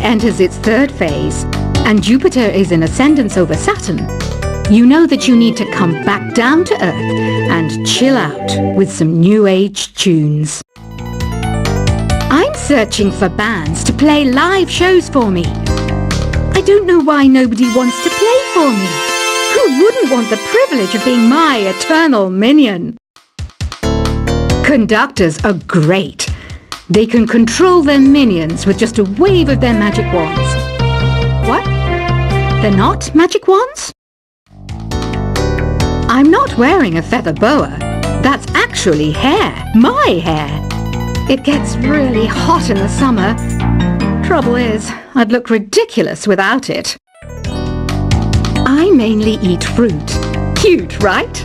enters its third phase, and Jupiter is in ascendance over Saturn, you know that you need to come back down to Earth and chill out with some New Age tunes. I'm searching for bands to play live shows for me. I don't know why nobody wants to play for me. Who wouldn't want the privilege of being my eternal minion? Conductors are great. They can control their minions with just a wave of their magic wands. What? They're not magic wands? I'm not wearing a feather boa. That's actually hair. My hair. It gets really hot in the summer. Trouble is, I'd look ridiculous without it. I mainly eat fruit. Cute, right?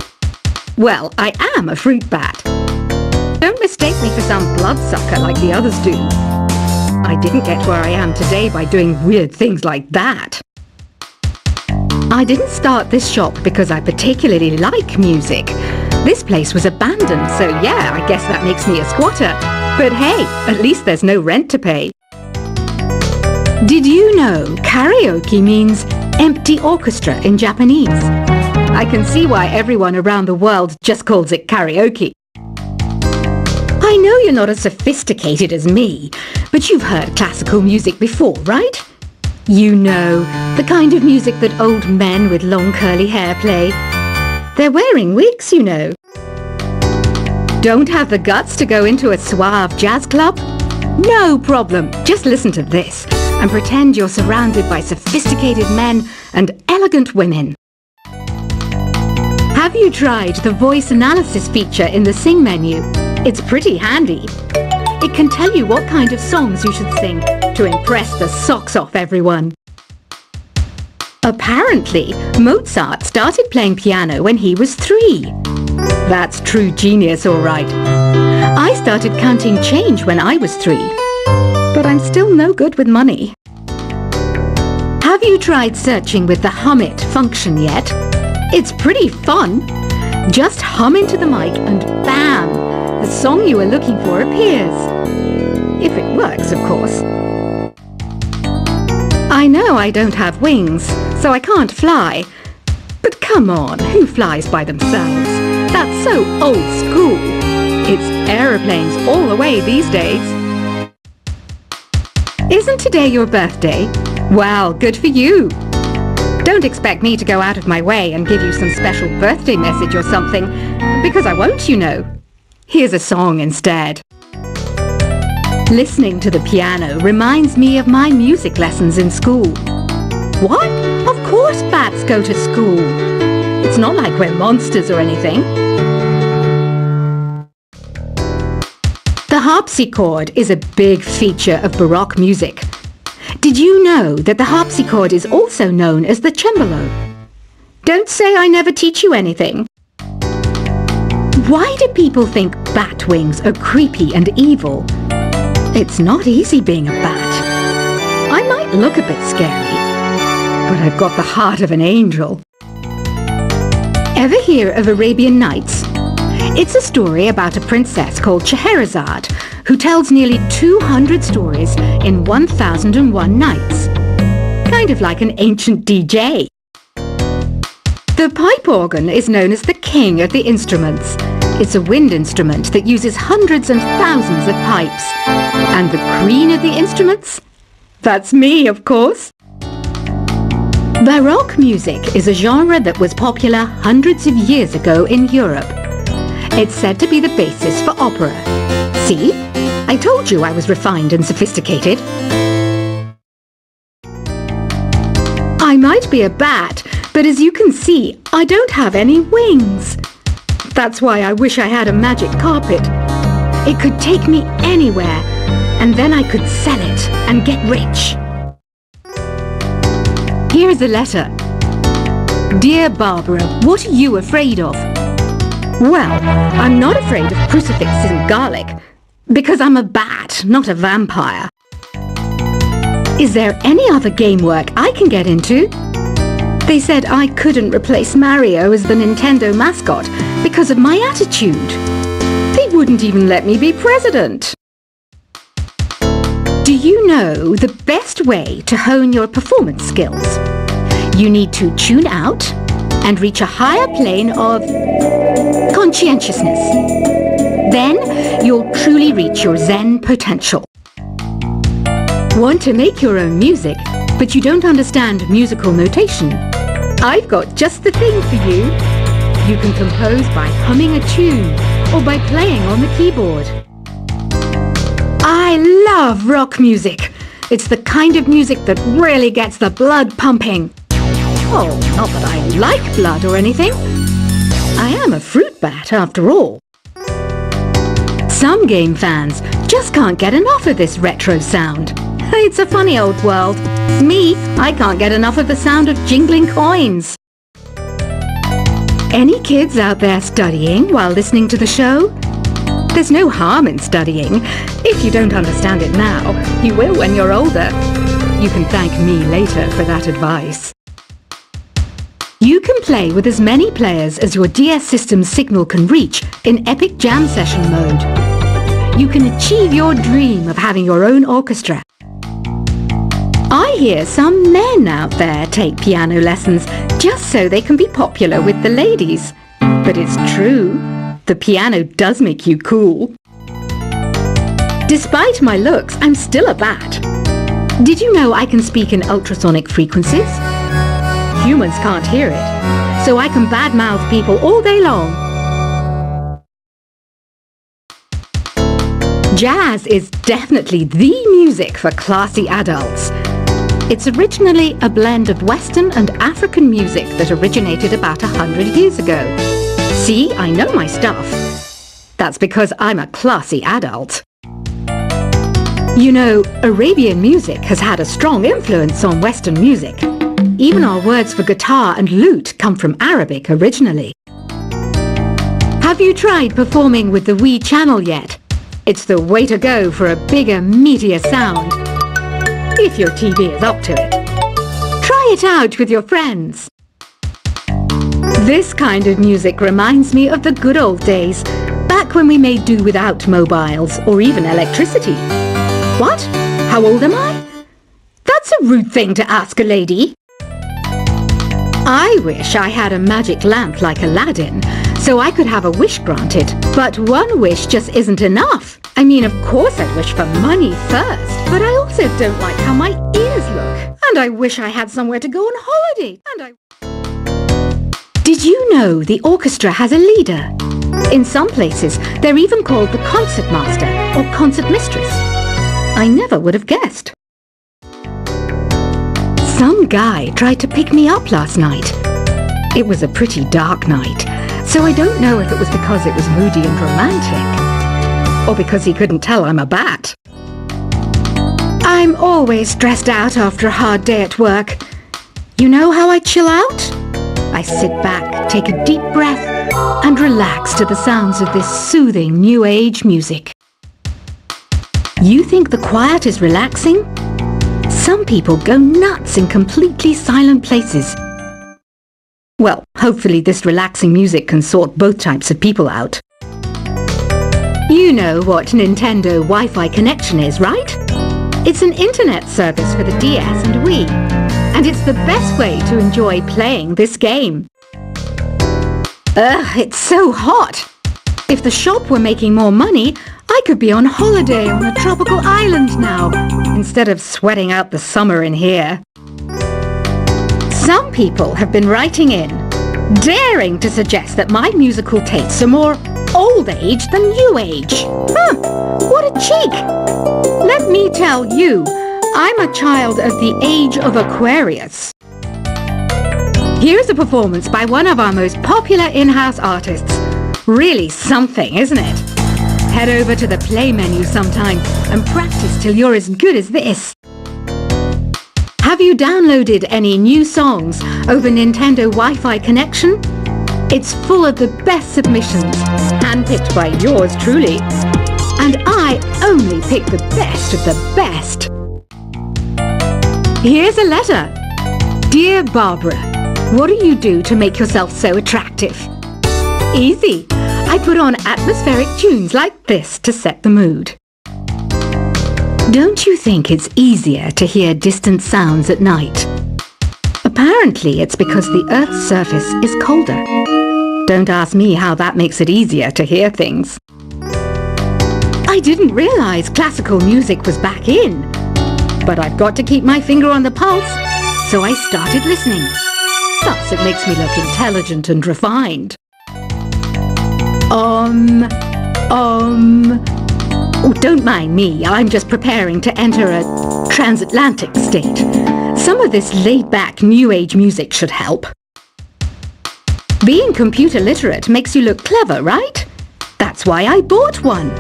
Well, I am a fruit bat. Don't mistake me for some bloodsucker like the others do. I didn't get where I am today by doing weird things like that. I didn't start this shop because I particularly like music. This place was abandoned, so yeah, I guess that makes me a squatter. But hey, at least there's no rent to pay. Did you know karaoke means empty orchestra in Japanese? I can see why everyone around the world just calls it karaoke. I know you're not as sophisticated as me, but you've heard classical music before, right? You know, the kind of music that old men with long curly hair play. They're wearing wigs, you know. Don't have the guts to go into a suave jazz club? No problem. Just listen to this and pretend you're surrounded by sophisticated men and elegant women. Have you tried the voice analysis feature in the Sing menu? It's pretty handy. It can tell you what kind of songs you should sing to impress the socks off everyone. Apparently, Mozart started playing piano when he was 3. That's true genius, all right. I started counting change when I was 3, but I'm still no good with money. Have you tried searching with the Hum It function yet? It's pretty fun. Just hum into the mic and bam! The song you are looking for appears. If it works, of course. I know I don't have wings, so I can't fly. But come on, who flies by themselves? That's so old school. It's aeroplanes all the way these days. Isn't today your birthday? Well, good for you. Don't expect me to go out of my way and give you some special birthday message or something, because I won't, you know. Here's a song instead. Listening to the piano reminds me of my music lessons in school. What? Of course bats go to school. It's not like we're monsters or anything. The harpsichord is a big feature of Baroque music. Did you know that the harpsichord is also known as the cembalo? Don't say I never teach you anything. Why do people think bat wings are creepy and evil? It's not easy being a bat. I might look a bit scary, but I've got the heart of an angel. Ever hear of Arabian Nights? It's a story about a princess called Scheherazade who tells nearly 200 stories in 1001 nights. Kind of like an ancient DJ. The pipe organ is known as the king of the instruments. It's a wind instrument that uses hundreds and thousands of pipes. And the queen of the instruments? That's me, of course. Baroque music is a genre that was popular hundreds of years ago in Europe. It's said to be the basis for opera. See? I told you I was refined and sophisticated. I might be a bat, but as you can see, I don't have any wings. That's why I wish I had a magic carpet. It could take me anywhere, and then I could sell it and get rich. Here's a letter. Dear Barbara, what are you afraid of? Well, I'm not afraid of crucifixes and garlic, because I'm a bat, not a vampire. Is there any other game work I can get into? They said I couldn't replace Mario as the Nintendo mascot because of my attitude. They wouldn't even let me be president. Do you know the best way to hone your performance skills? You need to tune out and reach a higher plane of conscientiousness. Then you'll truly reach your Zen potential. Want to make your own music, but you don't understand musical notation? I've got just the thing for you. You can compose by humming a tune or by playing on the keyboard. I love rock music. It's the kind of music that really gets the blood pumping. Oh, not that I like blood or anything. I am a fruit bat after all. Some game fans just can't get enough of this retro sound. It's a funny old world. Me, I can't get enough of the sound of jingling coins. Any kids out there studying while listening to the show? There's no harm in studying. If you don't understand it now, you will when you're older. You can thank me later for that advice. You can play with as many players as your DS system's signal can reach in Epic Jam Session mode. You can achieve your dream of having your own orchestra. I hear some men out there take piano lessons just so they can be popular with the ladies. But it's true, the piano does make you cool. Despite my looks, I'm still a bat. Did you know I can speak in ultrasonic frequencies? Humans can't hear it, so I can badmouth people all day long. Jazz is definitely the music for classy adults. It's originally a blend of Western and African music that originated about 100 years ago. See, I know my stuff. That's because I'm a classy adult. You know, Arabian music has had a strong influence on Western music. Even our words for guitar and lute come from Arabic originally. Have you tried performing with the Wii channel yet? It's the way to go for a bigger, meatier sound. If your TV is up to it. Try it out with your friends. This kind of music reminds me of the good old days, back when we made do without mobiles or even electricity. What? How old am I? That's a rude thing to ask a lady. I wish I had a magic lamp like Aladdin, so I could have a wish granted. But one wish just isn't enough. I mean, of course I'd wish for money first, but I also don't like how my ears look. And I wish I had somewhere to go on holiday. Did you know the orchestra has a leader? In some places, they're even called the concert master or concert mistress. I never would have guessed. Some guy tried to pick me up last night. It was a pretty dark night, so I don't know if it was because it was moody and romantic, or because he couldn't tell I'm a bat. I'm always stressed out after a hard day at work. You know how I chill out? I sit back, take a deep breath, and relax to the sounds of this soothing new age music. You think the quiet is relaxing? Some people go nuts in completely silent places. Well, hopefully this relaxing music can sort both types of people out. You know what Nintendo Wi-Fi connection is, right? It's an internet service for the DS and Wii, and it's the best way to enjoy playing this game. Ugh, it's so hot! If the shop were making more money, I could be on holiday on a tropical island now, instead of sweating out the summer in here. Some people have been writing in, daring to suggest that my musical tastes are more old age than new age. What a cheek! Let me tell you, I'm a child of the age of Aquarius. Here's a performance by one of our most popular in-house artists. Really something, isn't it? Head over to the play menu sometime and practice till you're as good as this. Have you downloaded any new songs over Nintendo Wi-Fi connection? It's full of the best submissions, handpicked by yours truly. And I only pick the best of the best. Here's a letter. Dear Barbara, what do you do to make yourself so attractive? Easy. I put on atmospheric tunes like this to set the mood. Don't you think it's easier to hear distant sounds at night? Apparently it's because the Earth's surface is colder. Don't ask me how that makes it easier to hear things. I didn't realize classical music was back in. But I've got to keep my finger on the pulse, so I started listening. Thus it makes me look intelligent and refined. Oh, don't mind me, I'm just preparing to enter a transatlantic state. Some of this laid-back New Age music should help. Being computer literate makes you look clever, right? That's why I bought one.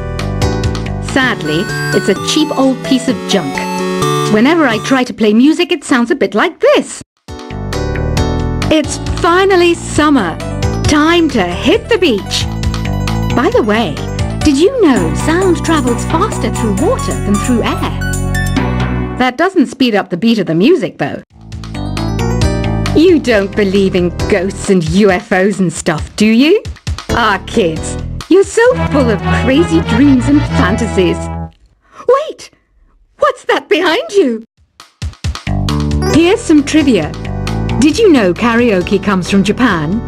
Sadly, it's a cheap old piece of junk. Whenever I try to play music, it sounds a bit like this. It's finally summer. Time to hit the beach. By the way, did you know sound travels faster through water than through air? That doesn't speed up the beat of the music, though. You don't believe in ghosts and UFOs and stuff, do you? Ah, kids, you're so full of crazy dreams and fantasies. Wait! What's that behind you? Here's some trivia. Did you know karaoke comes from Japan?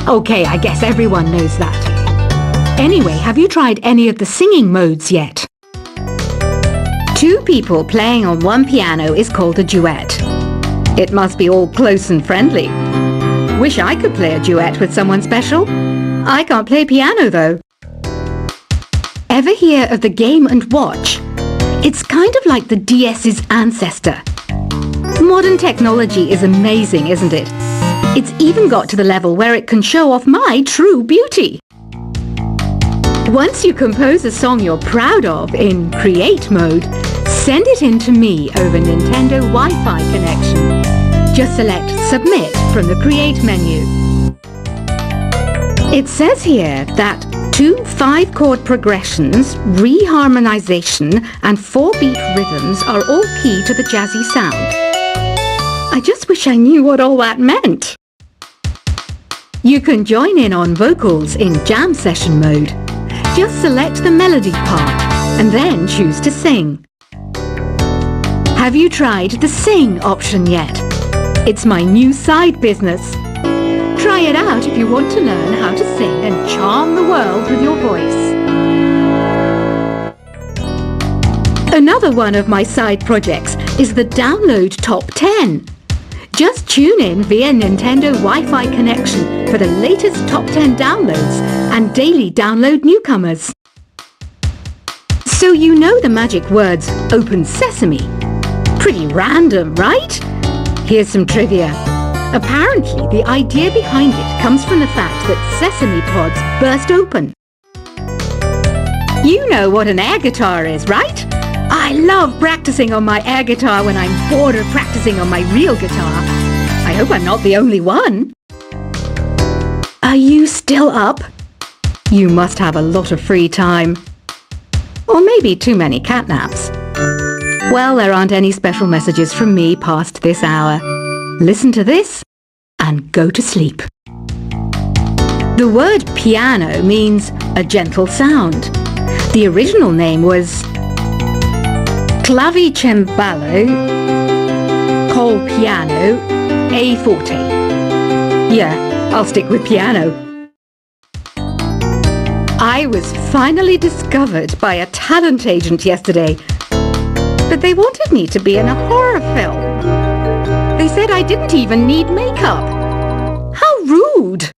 Okay, I guess everyone knows that. Anyway, have you tried any of the singing modes yet? Two people playing on one piano is called a duet. It must be all close and friendly. Wish I could play a duet with someone special. I can't play piano though. Ever hear of the Game & Watch? It's kind of like the DS's ancestor. Modern technology is amazing, isn't it? It's even got to the level where it can show off my true beauty. Once you compose a song you're proud of in Create mode, send it in to me over Nintendo Wi-Fi connection. Just select Submit from the Create menu. It says here that 2 5-chord progressions, reharmonization and 4-beat rhythms are all key to the jazzy sound. I just wish I knew what all that meant. You can join in on vocals in jam session mode. Just select the melody part and then choose to sing. Have you tried the Sing option yet? It's my new side business. Try it out if you want to learn how to sing and charm the world with your voice. Another one of my side projects is the Download Top 10. Just tune in via Nintendo Wi-Fi connection for the latest top 10 downloads and daily download newcomers. So you know the magic words Open Sesame. Pretty random, right? Here's some trivia. Apparently, the idea behind it comes from the fact that sesame pods burst open. You know what an air guitar is, right? I love practicing on my air guitar when I'm bored of practicing on my real guitar. I hope I'm not the only one. Are you still up? You must have a lot of free time. Or maybe too many catnaps. Well, there aren't any special messages from me past this hour. Listen to this and go to sleep. The word piano means a gentle sound. The original name was Clavicembalo col piano a forte. Yeah, I'll stick with piano. I was finally discovered by a talent agent yesterday, but they wanted me to be in a horror film. They said I didn't even need makeup. How rude!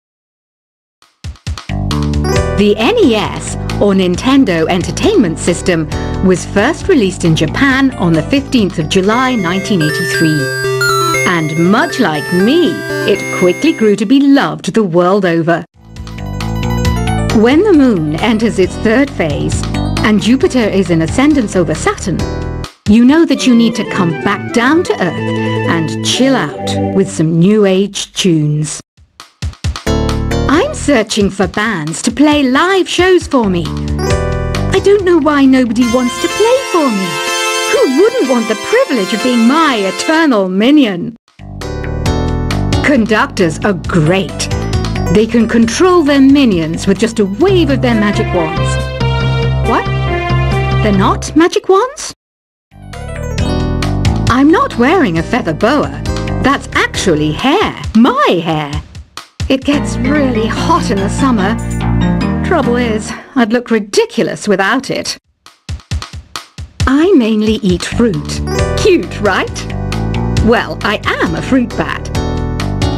The NES, or Nintendo Entertainment System, was first released in Japan on the 15th of July 1983. And much like me, it quickly grew to be loved the world over. When the Moon enters its third phase, and Jupiter is in ascendance over Saturn, you know that you need to come back down to Earth and chill out with some New Age tunes. I'm searching for bands to play live shows for me. I don't know why nobody wants to play for me. Who wouldn't want the privilege of being my eternal minion? Conductors are great. They can control their minions with just a wave of their magic wands. What? They're not magic wands? I'm not wearing a feather boa. That's actually hair. My hair. It gets really hot in the summer. Trouble is, I'd look ridiculous without it. I mainly eat fruit. Cute, right? Well, I am a fruit bat.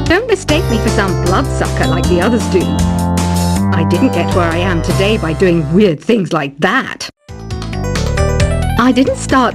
Don't mistake me for some bloodsucker like the others do. I didn't get where I am today by doing weird things like that. I didn't start